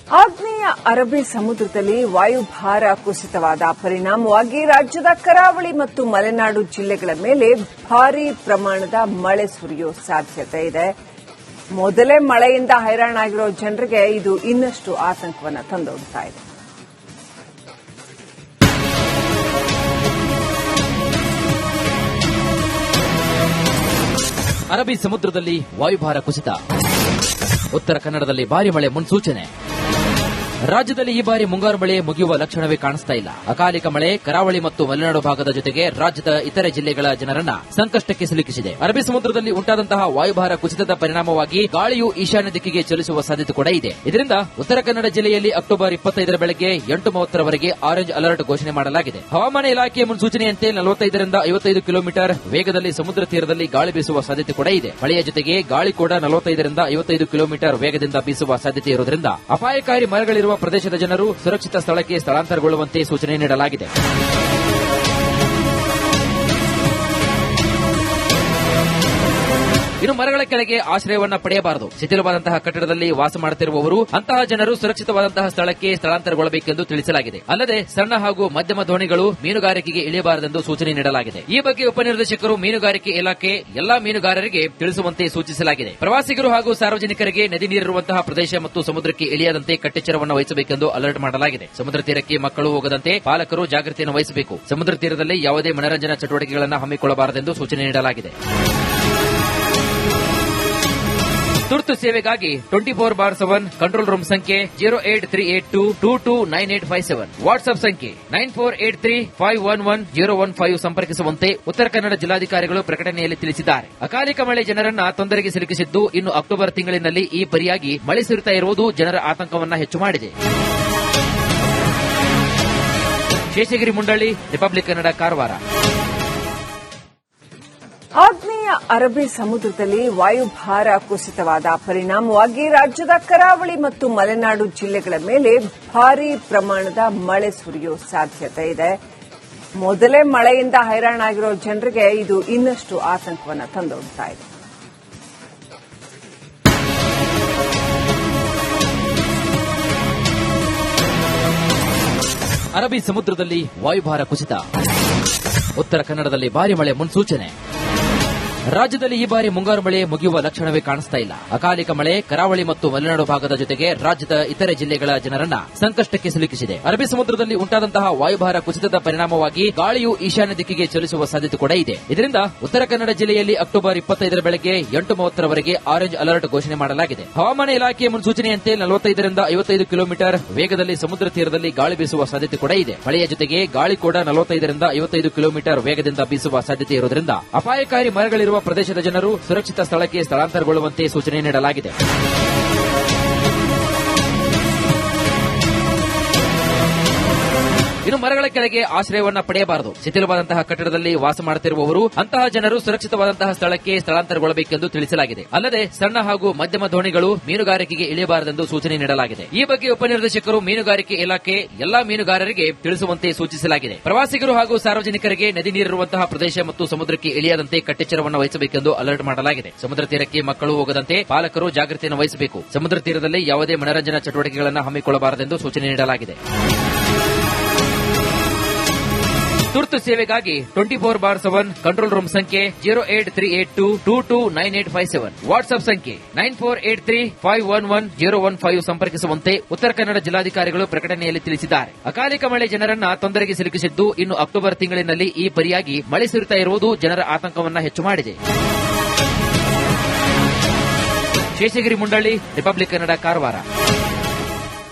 ಆಗ್ನೇಯ ಅರಬ್ಬಿ ಸಮುದ್ರದಲ್ಲಿ ವಾಯುಭಾರ ಕುಸಿತವಾದ ಪರಿಣಾಮವಾಗಿ ರಾಜ್ಯದ ಕರಾವಳಿ ಮತ್ತು ಮಲೆನಾಡು ಜಿಲ್ಲೆಗಳ ಮೇಲೆ ಭಾರೀ ಪ್ರಮಾಣದ ಮಳೆ ಸುರಿಯುವ ಸಾಧ್ಯತೆ ಇದೆ. ಮೊದಲೇ ಮಳೆಯಿಂದ ಹೈರಾಣಾಗಿರೋ ಜನರಿಗೆ ಇದು ಇನ್ನಷ್ಟು ಆತಂಕವನ್ನು ತಂದೊಡ್ತಾ ಇದೆ. ಅರಬ್ಬಿ ಸಮುದ್ರದಲ್ಲಿ ವಾಯುಭಾರ ಕುಸಿತ, ಉತ್ತರ ಕನ್ನಡದಲ್ಲಿ ಭಾರಿ ಮಳೆ ಮುನ್ಸೂಚನೆ. ರಾಜ್ಯದಲ್ಲಿ ಈ ಬಾರಿ ಮುಂಗಾರು ಮಳೆ ಮುಗಿಯುವ ಲಕ್ಷಣವೇ ಕಾಣಿಸ್ತಾ ಇಲ್ಲ. ಅಕಾಲಿಕ ಮಳೆ ಕರಾವಳಿ ಮತ್ತು ಮಲೆನಾಡು ಭಾಗದ ಜೊತೆಗೆ ರಾಜ್ಯದ ಇತರೆ ಜಿಲ್ಲೆಗಳ ಜನರನ್ನ ಸಂಕಷ್ಟಕ್ಕೆ ಸಿಲುಕಿಸಿದೆ. ಅರಬ್ಬಿ ಸಮುದ್ರದಲ್ಲಿ ಉಂಟಾದಂತಹ ವಾಯುಭಾರ ಕುಸಿತದ ಪರಿಣಾಮವಾಗಿ ಗಾಳಿಯು ಈಶಾನ್ಯ ದಿಕ್ಕಿಗೆ ಚಲಿಸುವ ಸಾಧ್ಯತೆ ಕೂಡ ಇದೆ. ಇದರಿಂದ ಉತ್ತರ ಕನ್ನಡ ಜಿಲ್ಲೆಯಲ್ಲಿ ಅಕ್ಟೋಬರ್ 25 ಬೆಳಗ್ಗೆ 8:30 ಆರೆಂಜ್ ಅಲರ್ಟ್ ಘೋಷಣೆ ಮಾಡಲಾಗಿದೆ. ಹವಾಮಾನ ಇಲಾಖೆಯ ಮುನ್ಸೂಚನೆಯಂತೆ 45ರಿಂದ 55 ಕಿಲೋಮೀಟರ್ ವೇಗದಲ್ಲಿ ಸಮುದ್ರ ತೀರದಲ್ಲಿ ಗಾಳಿ ಬೀಸುವ ಸಾಧ್ಯತೆ ಕೂಡ ಇದೆ. ಮಳೆಯ ಜೊತೆಗೆ ಗಾಳಿ ಕೂಡ 45ರಿಂದ 55 ಕಿಲೋಮೀಟರ್ ವೇಗದಿಂದ ಬೀಸುವ ಸಾಧ್ಯತೆ ಇರುವುದರಿಂದ ಅಪಾಯಕಾರಿ ಮರಗಳಿರುವ ಪ್ರದೇಶದ ಜನರು ಸುರಕ್ಷಿತ ಸ್ಥಳಕ್ಕೆ ಸ್ಥಳಾಂತರಗೊಳ್ಳುವಂತೆ ಸೂಚನೆ ನೀಡಲಾಗಿದೆ. ಇನ್ನು ಮರಗಳ ಕೆಳಗೆ ಆಶ್ರಯವನ್ನ ಪಡೆಯಬಾರದು. ಶಿಥಿಲವಾದಂತಹ ಕಟ್ಟಡದಲ್ಲಿ ವಾಸ ಮಾಡುತ್ತಿರುವವರು ಅಂತಹ ಜನರು ಸುರಕ್ಷಿತವಾದಂತಹ ಸ್ಥಳಕ್ಕೆ ಸ್ಥಳಾಂತರಗೊಳ್ಳಬೇಕೆಂದು ತಿಳಿಸಲಾಗಿದೆ. ಅಲ್ಲದೆ ಸಣ್ಣ ಹಾಗೂ ಮಧ್ಯಮ ದೋಣಿಗಳು ಮೀನುಗಾರಿಕೆಗೆ ಇಳಿಯಬಾರದೆಂದು ಸೂಚನೆ ನೀಡಲಾಗಿದೆ. ಈ ಬಗ್ಗೆ ಉಪನಿರ್ದೇಶಕರು ಮೀನುಗಾರಿಕೆ ಇಲಾಖೆ ಎಲ್ಲಾ ಮೀನುಗಾರರಿಗೆ ತಿಳಿಸುವಂತೆ ಸೂಚಿಸಲಾಗಿದೆ. ಪ್ರವಾಸಿಗರು ಹಾಗೂ ಸಾರ್ವಜನಿಕರಿಗೆ ನದಿ ನೀರಿರುವಂತಹ ಪ್ರದೇಶ ಮತ್ತು ಸಮುದ್ರಕ್ಕೆ ಇಳಿಯದಂತೆ ಕಟ್ಟೆಚ್ಚರವನ್ನು ವಹಿಸಬೇಕೆಂದು ಅಲರ್ಟ್ ಮಾಡಲಾಗಿದೆ. ಸಮುದ್ರ ತೀರಕ್ಕೆ ಮಕ್ಕಳು ಹೋಗದಂತೆ ಪಾಲಕರು ಜಾಗೃತಿಯನ್ನು ವಹಿಸಬೇಕು. ಸಮುದ್ರ ತೀರದಲ್ಲಿ ಯಾವುದೇ ಮನರಂಜನಾ ಚಟುವಟಿಕೆಗಳನ್ನು ಹಮ್ಮಿಕೊಳ್ಳಬಾರದೆಂದು ಸೂಚನೆ ನೀಡಲಾಗಿದೆ. ತುರ್ತು ಸೇವೆಗಾಗಿ 24/7 ಕಂಟ್ರೋಲ್ ರೂಮ್ ಸಂಖ್ಯೆ 0838222987, ವಾಟ್ಸ್ಆಪ್ ಸಂಖ್ಯೆ 9483511015 ಸಂಪರ್ಕಿಸುವಂತೆ ಉತ್ತರ ಕನ್ನಡ ಜಿಲ್ಲಾಧಿಕಾರಿಗಳು ಪ್ರಕಟಣೆಯಲ್ಲಿ ತಿಳಿಸಿದ್ದಾರೆ. ಅಕಾಲಿಕ ಮಳೆ ಜನರನ್ನ ತೊಂದರೆಗೆ ಸಿಲುಕಿಸಿದ್ದು, ಇನ್ನು ಅಕ್ಟೋಬರ್ ತಿಂಗಳಿನಲ್ಲಿ ಈ ಪರಿಯಾಗಿ ಮಳೆ ಸುರಿತಾ ಇರುವುದು ಜನರ ಆತಂಕವನ್ನ ಹೆಚ್ಚು ಮಾಡಿದೆ. ಶೇಷಗಿರಿ ಮುಂಡಳ್ಳಿ, ರಿಪಬ್ಲಿಕ್ ಕನ್ನಡ, ಕಾರವಾರ. ಆಗ್ನೇಯ ಅರಬ್ಬಿ ಸಮುದ್ರದಲ್ಲಿ ವಾಯುಭಾರ ಕುಸಿತವಾದ ಪರಿಣಾಮವಾಗಿ ರಾಜ್ಯದ ಕರಾವಳಿ ಮತ್ತು ಮಲೆನಾಡು ಜಿಲ್ಲೆಗಳ ಮೇಲೆ ಭಾರೀ ಪ್ರಮಾಣದ ಮಳೆ ಸುರಿಯುವ ಸಾಧ್ಯತೆ ಇದೆ. ಮೊದಲೇ ಮಳೆಯಿಂದ ಹೈರಾಣಾಗಿರೋ ಜನರಿಗೆ ಇದು ಇನ್ನಷ್ಟು ಆತಂಕವನ್ನು ತಂದೊಡ್ತಾ ಇದೆ. ಅರಬ್ಬಿ ಸಮುದ್ರದಲ್ಲಿ ವಾಯುಭಾರ ಕುಸಿತ, ಉತ್ತರ ಕನ್ನಡದಲ್ಲಿ ಭಾರಿ ಮಳೆ ಮುನ್ಸೂಚನೆ. ರಾಜ್ಯದಲ್ಲಿ ಈ ಬಾರಿ ಮುಂಗಾರು ಮಳೆ ಮುಗಿಯುವ ಲಕ್ಷಣವೇ ಕಾಣಿಸ್ತಾ ಇಲ್ಲ. ಅಕಾಲಿಕ ಮಳೆ ಕರಾವಳಿ ಮತ್ತು ಮಲೆನಾಡು ಭಾಗದ ಜೊತೆಗೆ ರಾಜ್ಯದ ಇತರೆ ಜಿಲ್ಲೆಗಳ ಜನರನ್ನ ಸಂಕಷ್ಟಕ್ಕೆ ಸಿಲುಕಿಸಿದೆ. ಅರಬ್ಬಿ ಸಮುದ್ರದಲ್ಲಿ ಉಂಟಾದಂತಹ ವಾಯುಭಾರ ಕುಸಿತದ ಪರಿಣಾಮವಾಗಿ ಗಾಳಿಯು ಈಶಾನ್ಯ ದಿಕ್ಕಿಗೆ ಚಲಿಸುವ ಸಾಧ್ಯತೆ ಕೂಡ ಇದೆ. ಇದರಿಂದ ಉತ್ತರ ಕನ್ನಡ ಜಿಲ್ಲೆಯಲ್ಲಿ ಅಕ್ಟೋಬರ್ 25 ಬೆಳಗ್ಗೆ 8:30 ಆರೆಂಜ್ ಅಲರ್ಟ್ ಘೋಷಣೆ ಮಾಡಲಾಗಿದೆ. ಹವಾಮಾನ ಇಲಾಖೆಯ ಮುನ್ಸೂಚನೆಯಂತೆ 45ರಿಂದ 55 ಕಿಲೋಮೀಟರ್ ವೇಗದಲ್ಲಿ ಸಮುದ್ರ ತೀರದಲ್ಲಿ ಗಾಳಿ ಬೀಸುವ ಸಾಧ್ಯತೆ ಕೂಡ ಇದೆ. ಮಳೆಯ ಜೊತೆಗೆ ಗಾಳಿ ಕೂಡ 45ರಿಂದ 55 ಕಿಲೋಮೀಟರ್ ವೇಗದಿಂದ ಬೀಸುವ ಸಾಧ್ಯತೆ ಇರುವುದರಿಂದ ಅಪಾಯಕಾರಿ ಮರಗಳಿರುವ ಪ್ರದೇಶದ ಜನರು ಸುರಕ್ಷಿತ ಸ್ಥಳಕ್ಕೆ ಸ್ಥಳಾಂತರಗೊಳ್ಳುವಂತೆ ಸೂಚನೆ ನೀಡಲಾಗಿದೆ. ಇನ್ನು ಮರಗಳ ಕೆಳಗೆ ಆಶ್ರಯವನ್ನ ಪಡೆಯಬಾರದು. ಶಿಥಿಲವಾದಂತಹ ಕಟ್ಟಡದಲ್ಲಿ ವಾಸ ಮಾಡುತ್ತಿರುವವರು ಅಂತಹ ಜನರು ಸುರಕ್ಷಿತವಾದಂತಹ ಸ್ಥಳಕ್ಕೆ ಸ್ಥಳಾಂತರಗೊಳ್ಳಬೇಕೆಂದು ತಿಳಿಸಲಾಗಿದೆ. ಅಲ್ಲದೆ ಸಣ್ಣ ಹಾಗೂ ಮಧ್ಯಮ ದೋಣಿಗಳು ಮೀನುಗಾರಿಕೆಗೆ ಇಳಿಯಬಾರದೆಂದು ಸೂಚನೆ ನೀಡಲಾಗಿದೆ. ಈ ಬಗ್ಗೆ ಉಪನಿರ್ದೇಶಕರು ಮೀನುಗಾರಿಕೆ ಇಲಾಖೆ ಎಲ್ಲಾ ಮೀನುಗಾರರಿಗೆ ತಿಳಿಸುವಂತೆ ಸೂಚಿಸಲಾಗಿದೆ. ಪ್ರವಾಸಿಗರು ಹಾಗೂ ಸಾರ್ವಜನಿಕರಿಗೆ ನದಿ ನೀರಿರುವಂತಹ ಪ್ರದೇಶ ಮತ್ತು ಸಮುದ್ರಕ್ಕೆ ಇಳಿಯದಂತೆ ಕಟ್ಟೆಚ್ಚರವನ್ನು ವಹಿಸಬೇಕೆಂದು ಅಲರ್ಟ್ ಮಾಡಲಾಗಿದೆ. ಸಮುದ್ರ ತೀರಕ್ಕೆ ಮಕ್ಕಳು ಹೋಗದಂತೆ ಪಾಲಕರು ಜಾಗೃತಿಯನ್ನು ವಹಿಸಬೇಕು. ಸಮುದ್ರ ತೀರದಲ್ಲಿ ಯಾವುದೇ ಮನರಂಜನಾ ಚಟುವಟಿಕೆಗಳನ್ನು ಹಮ್ಮಿಕೊಳ್ಳಬಾರದೆಂದು ಸೂಚನೆ ನೀಡಲಾಗಿದೆ. ತುರ್ತು ಸೇವೆಗಾಗಿ 24/7 ಕಂಟ್ರೋಲ್ ರೂಮ್ ಸಂಖ್ಯೆ 0838222987, ವಾಟ್ಸ್ಆಪ್ ಸಂಖ್ಯೆ 9483511015 ಸಂಪರ್ಕಿಸುವಂತೆ ಉತ್ತರ ಕನ್ನಡ ಜಿಲ್ಲಾಧಿಕಾರಿಗಳು ಪ್ರಕಟಣೆಯಲ್ಲಿ ತಿಳಿಸಿದ್ದಾರೆ. ಅಕಾಲಿಕ ಮಳೆ ಜನರನ್ನ ತೊಂದರೆಗೆ ಸಿಲುಕಿಸಿದ್ದು, ಇನ್ನು ಅಕ್ಟೋಬರ್ ತಿಂಗಳಿನಲ್ಲಿ ಈ ಪರಿಯಾಗಿ ಮಳೆ ಸುರಿತಾ ಇರುವುದು ಜನರ ಆತಂಕವನ್ನ ಹೆಚ್ಚು ಮಾಡಿದೆ. ಶೇಷಗಿರಿ ಮುಂಡಳ್ಳಿ, ರಿಪಬ್ಲಿಕ್ ಕನ್ನಡ, ಕಾರವಾರ.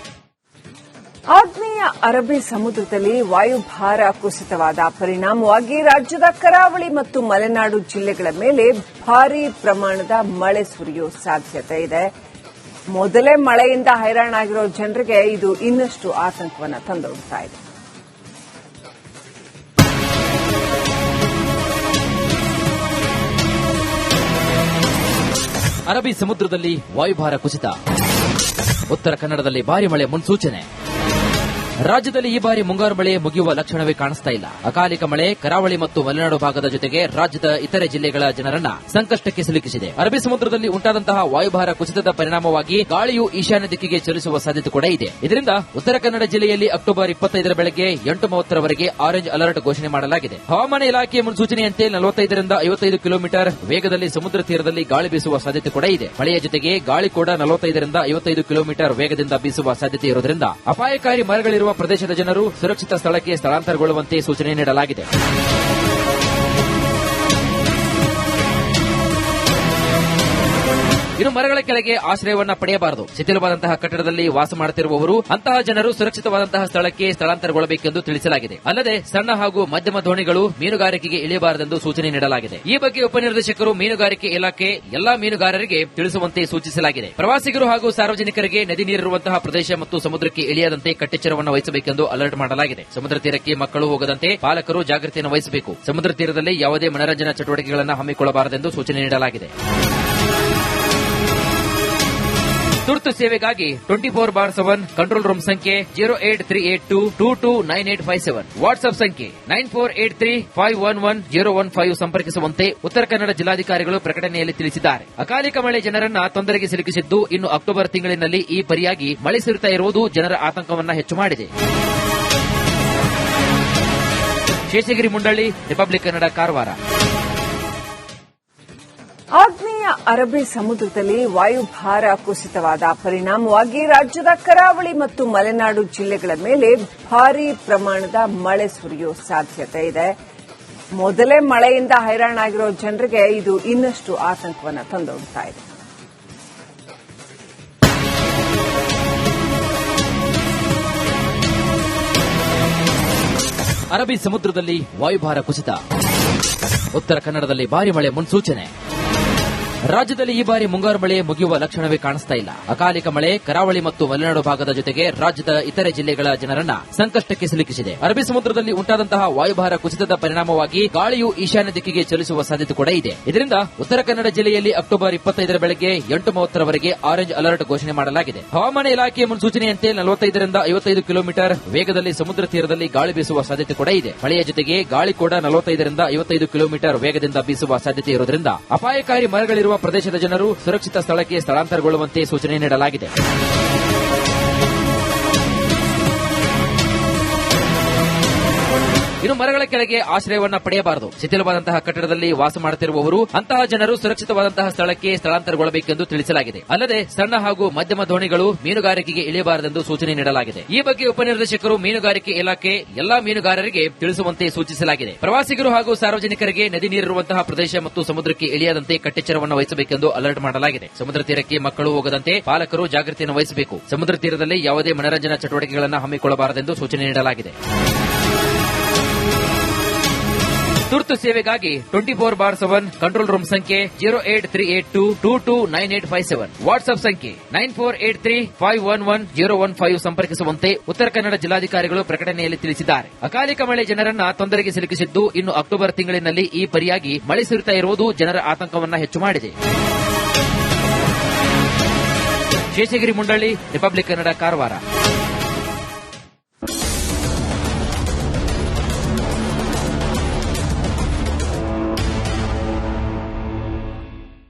ಆಗ್ನೇಯ ಅರಬ್ಬಿ ಸಮುದ್ರದಲ್ಲಿ ವಾಯುಭಾರ ಕುಸಿತವಾದ ಪರಿಣಾಮವಾಗಿ ರಾಜ್ಯದ ಕರಾವಳಿ ಮತ್ತು ಮಲೆನಾಡು ಜಿಲ್ಲೆಗಳ ಮೇಲೆ ಭಾರೀ ಪ್ರಮಾಣದ ಮಳೆ ಸುರಿಯುವ ಸಾಧ್ಯತೆ ಇದೆ. ಮೊದಲೇ ಮಳೆಯಿಂದ ಹೈರಾಣಾಗಿರೋ ಜನರಿಗೆ ಇದು ಇನ್ನಷ್ಟು ಆತಂಕವನ್ನು ತಂದೊಡ್ತಾ ಇದೆ. ಅರಬ್ಬಿ ಸಮುದ್ರದಲ್ಲಿ ವಾಯುಭಾರ ಕುಸಿತ, ಉತ್ತರ ಕನ್ನಡದಲ್ಲಿ ಭಾರಿ ಮಳೆ ಮುನ್ಸೂಚನೆ. ರಾಜ್ಯದಲ್ಲಿ ಈ ಬಾರಿ ಮುಂಗಾರು ಮಳೆ ಮುಗಿಯುವ ಲಕ್ಷಣವೇ ಕಾಣಿಸ್ತಾ ಇಲ್ಲ. ಅಕಾಲಿಕ ಮಳೆ ಕರಾವಳಿ ಮತ್ತು ಮಲೆನಾಡು ಭಾಗದ ಜೊತೆಗೆ ರಾಜ್ಯದ ಇತರೆ ಜಿಲ್ಲೆಗಳ ಜನರನ್ನ ಸಂಕಷ್ಟಕ್ಕೆ ಸಿಲುಕಿಸಿದೆ. ಅರಬ್ಬಿ ಸಮುದ್ರದಲ್ಲಿ ಉಂಟಾದಂತಹ ವಾಯುಭಾರ ಕುಸಿತದ ಪರಿಣಾಮವಾಗಿ ಗಾಳಿಯು ಈಶಾನ್ಯ ದಿಕ್ಕಿಗೆ ಚಲಿಸುವ ಸಾಧ್ಯತೆ ಕೂಡ ಇದೆ. ಇದರಿಂದ ಉತ್ತರ ಕನ್ನಡ ಜಿಲ್ಲೆಯಲ್ಲಿ ಅಕ್ಟೋಬರ್ 25 ಬೆಳಗ್ಗೆ 8:30 ಆರೆಂಜ್ ಅಲರ್ಟ್ ಘೋಷಣೆ ಮಾಡಲಾಗಿದೆ. ಹವಾಮಾನ ಇಲಾಖೆಯ ಮುನ್ಸೂಚನೆಯಂತೆ 45 ರಿಂದ 55 ಕಿಲೋಮೀಟರ್ ವೇಗದಲ್ಲಿ ಸಮುದ್ರ ತೀರದಲ್ಲಿ ಗಾಳಿ ಬೀಸುವ ಸಾಧ್ಯತೆ ಕೂಡ ಇದೆ. ಮಳೆಯ ಜೊತೆಗೆ ಗಾಳಿ ಕೂಡ 45 ರಿಂದ 55 ಕಿಲೋಮೀಟರ್ ವೇಗದಿಂದ ಬೀಸುವ ಸಾಧ್ಯತೆ ಇರುವುದರಿಂದ ಅಪಾಯಕಾರಿ ಮರಗಳಿರುವ ಪ್ರದೇಶದ ಜನರು ಸುರಕ್ಷಿತ ಸ್ಥಳಕ್ಕೆ ಸ್ಥಳಾಂತರಗೊಳ್ಳುವಂತೆ ಸೂಚನೆ ನೀಡಲಾಗಿದೆ. ಇನ್ನು ಮರಗಳ ಕೆಳಗೆ ಆಶ್ರಯವನ್ನ ಪಡೆಯಬಾರದು. ಶಿಥಿಲವಾದಂತಹ ಕಟ್ಟಡದಲ್ಲಿ ವಾಸ ಮಾಡುತ್ತಿರುವವರು ಅಂತಹ ಜನರು ಸುರಕ್ಷಿತವಾದಂತಹ ಸ್ಥಳಕ್ಕೆ ಸ್ಥಳಾಂತರಗೊಳ್ಳಬೇಕೆಂದು ತಿಳಿಸಲಾಗಿದೆ. ಅಲ್ಲದೆ ಸಣ್ಣ ಹಾಗೂ ಮಧ್ಯಮ ದೋಣಿಗಳು ಮೀನುಗಾರಿಕೆಗೆ ಇಳಿಯಬಾರದೆಂದು ಸೂಚನೆ ನೀಡಲಾಗಿದೆ. ಈ ಬಗ್ಗೆ ಉಪನಿರ್ದೇಶಕರು ಮೀನುಗಾರಿಕೆ ಇಲಾಖೆ ಎಲ್ಲಾ ಮೀನುಗಾರರಿಗೆ ತಿಳಿಸುವಂತೆ ಸೂಚಿಸಲಾಗಿದೆ. ಪ್ರವಾಸಿಗರು ಹಾಗೂ ಸಾರ್ವಜನಿಕರಿಗೆ ನದಿ ನೀರಿರುವಂತಹ ಪ್ರದೇಶ ಮತ್ತು ಸಮುದ್ರಕ್ಕೆ ಇಳಿಯದಂತೆ ಕಟ್ಟೆಚ್ಚರವನ್ನು ವಹಿಸಬೇಕೆಂದು ಅಲರ್ಟ್ ಮಾಡಲಾಗಿದೆ. ಸಮುದ್ರ ತೀರಕ್ಕೆ ಮಕ್ಕಳು ಹೋಗದಂತೆ ಪಾಲಕರು ಜಾಗೃತಿಯನ್ನು ವಹಿಸಬೇಕು. ಸಮುದ್ರ ತೀರದಲ್ಲಿ ಯಾವುದೇ ಮನರಂಜನಾ ಚಟುವಟಿಕೆಗಳನ್ನು ಹಮ್ಮಿಕೊಳ್ಳಬಾರದೆಂದು ಸೂಚನೆ ನೀಡಲಾಗಿದೆ. ತುರ್ತು ಸೇವೆಗಾಗಿ 24/7 ಕಂಟ್ರೋಲ್ ರೂಮ್ ಸಂಖ್ಯೆ 08382229857, ವಾಟ್ಸ್ಆಪ್ ಸಂಖ್ಯೆ 9483511015 ಸಂಪರ್ಕಿಸುವಂತೆ ಉತ್ತರ ಕನ್ನಡ ಜಿಲ್ಲಾಧಿಕಾರಿಗಳು ಪ್ರಕಟಣೆಯಲ್ಲಿ ತಿಳಿಸಿದ್ದಾರೆ. ಅಕಾಲಿಕ ಮಳೆ ಜನರನ್ನ ತೊಂದರೆಗೆ ಸಿಲುಕಿಸಿದ್ದು, ಇನ್ನು ಅಕ್ಟೋಬರ್ ತಿಂಗಳಿನಲ್ಲಿ ಈ ಪರಿಯಾಗಿ ಮಳೆ ಸುರಿತಾ ಇರುವುದು ಜನರ ಆತಂಕವನ್ನ ಹೆಚ್ಚು ಮಾಡಿದೆ. ಶೇಷಗಿರಿ ಮುಂಡಳ್ಳಿ, ರಿಪಬ್ಲಿಕ್ ಕನ್ನಡ, ಕಾರವಾರ. ಆಗ್ನೇಯ ಅರಬ್ಬಿ ಸಮುದ್ರದಲ್ಲಿ ವಾಯುಭಾರ ಕುಸಿತವಾದ ಪರಿಣಾಮವಾಗಿ ರಾಜ್ಯದ ಕರಾವಳಿ ಮತ್ತು ಮಲೆನಾಡು ಜಿಲ್ಲೆಗಳ ಮೇಲೆ ಭಾರೀ ಪ್ರಮಾಣದ ಮಳೆ ಸುರಿಯುವ ಸಾಧ್ಯತೆ ಇದೆ. ಮೊದಲೇ ಮಳೆಯಿಂದ ಹೈರಾಣಾಗಿರೋ ಜನರಿಗೆ ಇದು ಇನ್ನಷ್ಟು ಆತಂಕವನ್ನು ತಂದೊಡ್ತಾ ಇದೆ. ಅರಬ್ಬಿ ಸಮುದ್ರದಲ್ಲಿ ವಾಯುಭಾರ ಕುಸಿತ, ಉತ್ತರ ಕನ್ನಡದಲ್ಲಿ ಭಾರಿ ಮಳೆ ಮುನ್ಸೂಚನೆ. ರಾಜ್ಯದಲ್ಲಿ ಈ ಬಾರಿ ಮುಂಗಾರು ಮಳೆ ಮುಗಿಯುವ ಲಕ್ಷಣವೇ ಕಾಣಿಸ್ತಾ ಇಲ್ಲ. ಅಕಾಲಿಕ ಮಳೆ ಕರಾವಳಿ ಮತ್ತು ಮಲೆನಾಡು ಭಾಗದ ಜೊತೆಗೆ ರಾಜ್ಯದ ಇತರೆ ಜಿಲ್ಲೆಗಳ ಜನರನ್ನ ಸಂಕಷ್ಟಕ್ಕೆ ಸಿಲುಕಿಸಿದೆ. ಅರಬ್ಬಿ ಸಮುದ್ರದಲ್ಲಿ ಉಂಟಾದಂತಹ ವಾಯುಭಾರ ಕುಸಿತದ ಪರಿಣಾಮವಾಗಿ ಗಾಳಿಯು ಈಶಾನ್ಯ ದಿಕ್ಕಿಗೆ ಚಲಿಸುವ ಸಾಧ್ಯತೆ ಕೂಡ ಇದೆ. ಇದರಿಂದ ಉತ್ತರ ಕನ್ನಡ ಜಿಲ್ಲೆಯಲ್ಲಿ ಅಕ್ಟೋಬರ್ 25 ಬೆಳಗ್ಗೆ 8:30 ಆರೆಂಜ್ ಅಲರ್ಟ್ ಘೋಷಣೆ ಮಾಡಲಾಗಿದೆ. ಹವಾಮಾನ ಇಲಾಖೆಯ ಮುನ್ಸೂಚನೆಯಂತೆ 45 ರಿಂದ 55 ಕಿಲೋಮೀಟರ್ ವೇಗದಲ್ಲಿ ಸಮುದ್ರ ತೀರದಲ್ಲಿ ಗಾಳಿ ಬೀಸುವ ಸಾಧ್ಯತೆ ಕೂಡ ಇದೆ. ಮಳೆಯ ಜೊತೆಗೆ ಗಾಳಿ ಕೂಡ 45 ರಿಂದ 55 ಕಿಲೋಮೀಟರ್ ವೇಗದಿಂದ ಬೀಸುವ ಸಾಧ್ಯತೆ ಇರುವುದರಿಂದ ಅಪಾಯಕಾರಿ ಮರಗಳಿರುವ ಪ್ರದೇಶದ ಜನರು ಸುರಕ್ಷಿತ ಸ್ಥಳಕ್ಕೆ ಸ್ಥಳಾಂತರಗೊಳ್ಳುವಂತೆ ಸೂಚನೆ ನೀಡಲಾಗಿದೆ. ಇನ್ನು ಮರಗಳ ಕೆಳಗೆ ಆಶ್ರಯವನ್ನ ಪಡೆಯಬಾರದು. ಶಿಥಿಲವಾದಂತಹ ಕಟ್ಟಡದಲ್ಲಿ ವಾಸ ಮಾಡುತ್ತಿರುವವರು ಅಂತಹ ಜನರು ಸುರಕ್ಷಿತವಾದಂತಹ ಸ್ಥಳಕ್ಕೆ ಸ್ಥಳಾಂತರಗೊಳ್ಳಬೇಕೆಂದು ತಿಳಿಸಲಾಗಿದೆ. ಅಲ್ಲದೆ ಸಣ್ಣ ಹಾಗೂ ಮಧ್ಯಮ ದೋಣಿಗಳು ಮೀನುಗಾರಿಕೆಗೆ ಇಳಿಯಬಾರದೆಂದು ಸೂಚನೆ ನೀಡಲಾಗಿದೆ. ಈ ಬಗ್ಗೆ ಉಪನಿರ್ದೇಶಕರು ಮೀನುಗಾರಿಕೆ ಇಲಾಖೆ ಎಲ್ಲಾ ಮೀನುಗಾರರಿಗೆ ತಿಳಿಸುವಂತೆ ಸೂಚಿಸಲಾಗಿದೆ. ಪ್ರವಾಸಿಗರು ಹಾಗೂ ಸಾರ್ವಜನಿಕರಿಗೆ ನದಿ ನೀರಿರುವಂತಹ ಪ್ರದೇಶ ಮತ್ತು ಸಮುದ್ರಕ್ಕೆ ಇಳಿಯದಂತೆ ಕಟ್ಟೆಚ್ಚರವನ್ನು ವಹಿಸಬೇಕೆಂದು ಅಲರ್ಟ್ ಮಾಡಲಾಗಿದೆ. ಸಮುದ್ರ ತೀರಕ್ಕೆ ಮಕ್ಕಳು ಹೋಗದಂತೆ ಪಾಲಕರು ಜಾಗೃತಿಯನ್ನು ವಹಿಸಬೇಕು. ಸಮುದ್ರ ತೀರದಲ್ಲಿ ಯಾವುದೇ ಮನರಂಜನಾ ಚಟುವಟಿಕೆಗಳನ್ನು ಹಮ್ಮಿಕೊಳ್ಳಬಾರದೆಂದು ಸೂಚನೆ ನೀಡಲಾಗಿದೆ. ತುರ್ತು ಸೇವೆಗಾಗಿ 24/7 ಕಂಟ್ರೋಲ್ ರೂಮ್ ಸಂಖ್ಯೆ 08382229857, ವಾಟ್ಸ್ಆಪ್ ಸಂಖ್ಯೆ 9483511015 ಸಂಪರ್ಕಿಸುವಂತೆ ಉತ್ತರ ಕನ್ನಡ ಜಿಲ್ಲಾಧಿಕಾರಿಗಳು ಪ್ರಕಟಣೆಯಲ್ಲಿ ತಿಳಿಸಿದ್ದಾರೆ. ಅಕಾಲಿಕ ಮಳೆ ಜನರನ್ನ ತೊಂದರೆಗೆ ಸಿಲುಕಿಸಿದ್ದು, ಇನ್ನು ಅಕ್ಟೋಬರ್ ತಿಂಗಳಿನಲ್ಲಿ ಈ ಪರಿಯಾಗಿ ಮಳೆ ಸುರಿತಾ ಇರುವುದು ಜನರ ಆತಂಕವನ್ನ ಹೆಚ್ಚು ಮಾಡಿದೆ. ಶೇಷಗಿರಿ ಮುಂಡಳ್ಳಿ, ರಿಪಬ್ಲಿಕ್ ಕನ್ನಡ, ಕಾರವಾರ.